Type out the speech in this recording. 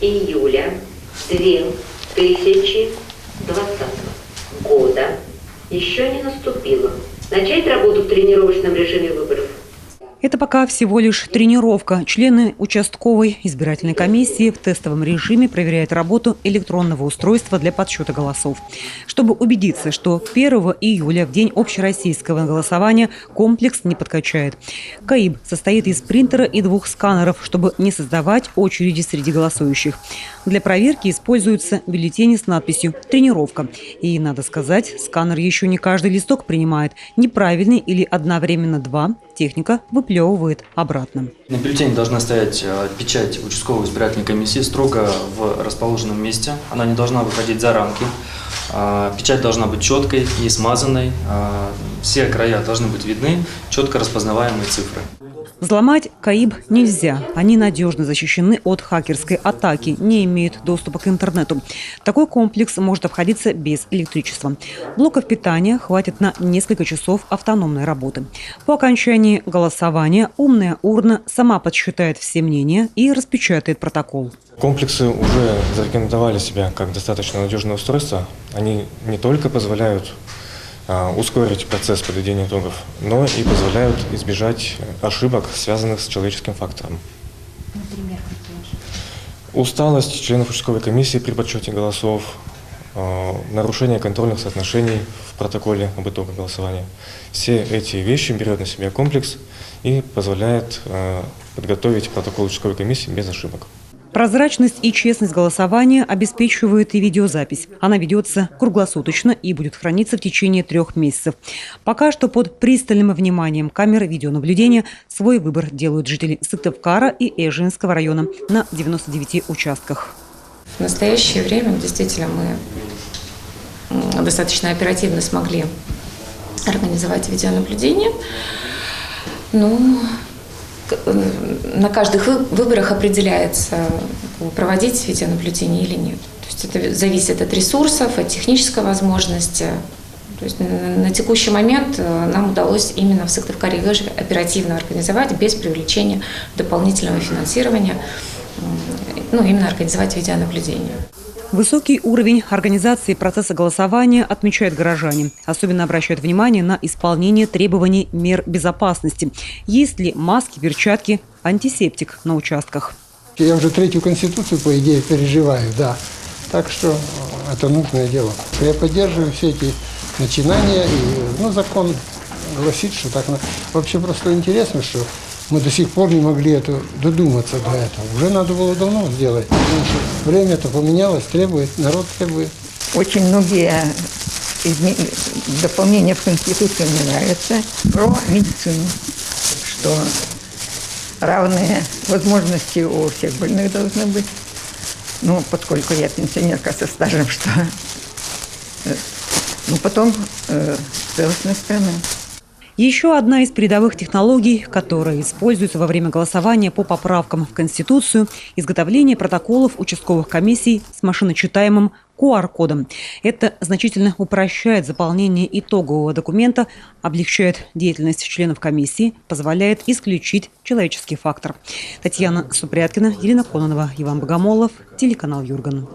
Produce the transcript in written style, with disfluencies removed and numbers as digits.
июля 2020 года еще не наступило. Начать работу в тренировочном режиме выборов. Это пока всего лишь тренировка. Члены участковой избирательной комиссии в тестовом режиме проверяют работу электронного устройства для подсчета голосов. Чтобы убедиться, что 1 июля, в день общероссийского голосования, комплекс не подкачает. КАИБ состоит из принтера и 2 сканеров, чтобы не создавать очереди среди голосующих. Для проверки используются бюллетени с надписью «Тренировка». И, надо сказать, сканер еще не каждый листок принимает. Неправильный или одновременно 2 техника выплевывает обратно. На бюллетене должна стоять печать участковой избирательной комиссии строго в расположенном месте. Она не должна выходить за рамки. Печать должна быть четкой и смазанной. Все края должны быть видны, четко распознаваемые цифры. Взломать КАИБ нельзя. Они надежно защищены от хакерской атаки, не имеют доступа к интернету. Такой комплекс может обходиться без электричества. Блоков питания хватит на несколько часов автономной работы. По окончании голосования умная урна сама подсчитает все мнения и распечатает протокол. Комплексы уже зарекомендовали себя как достаточно надежное устройство. Они не только позволяют ускорить процесс подведения итогов, но и позволяют избежать ошибок, связанных с человеческим фактором. Например, какие ошибки? Усталость членов участковой комиссии при подсчете голосов, нарушение контрольных соотношений в протоколе об итогах голосования. Все эти вещи берет на себя комплекс и позволяет подготовить протокол участковой комиссии без ошибок. Прозрачность и честность голосования обеспечивает и видеозапись. Она ведется круглосуточно и будет храниться в течение 3 месяцев. Пока что под пристальным вниманием камер видеонаблюдения свой выбор делают жители Сыктывкара и Эжинского района на 99 участках. В настоящее время действительно мы достаточно оперативно смогли организовать видеонаблюдение. На каждых выборах определяется, проводить видеонаблюдение или нет. То есть это зависит от ресурсов, от технической возможности. То есть на текущий момент нам удалось именно в Сыктывкаре и Эже оперативно организовать, без привлечения дополнительного финансирования, именно организовать видеонаблюдение. Высокий уровень организации процесса голосования отмечают горожане. Особенно обращают внимание на исполнение требований мер безопасности. Есть ли маски, перчатки, антисептик на участках? Я уже 3-ю конституцию, по идее, переживаю, да. Так что это нужное дело. Я поддерживаю все эти начинания. И, закон гласит, что так. Вообще просто интересно, что мы до сих пор не могли додуматься до этого. Уже надо было давно сделать. Потому что время-то поменялось, народ требует. Очень многие дополнения в Конституцию мне нравятся. Про медицину, что равные возможности у всех больных должны быть. Поскольку я пенсионерка со стажем, что потом целостная страна. Еще одна из передовых технологий, которая используется во время голосования по поправкам в Конституцию – изготовление протоколов участковых комиссий с машиночитаемым QR-кодом. Это значительно упрощает заполнение итогового документа, облегчает деятельность членов комиссии, позволяет исключить человеческий фактор. Татьяна Супряткина, Елена Кононова, Иван Богомолов, телеканал Юрган.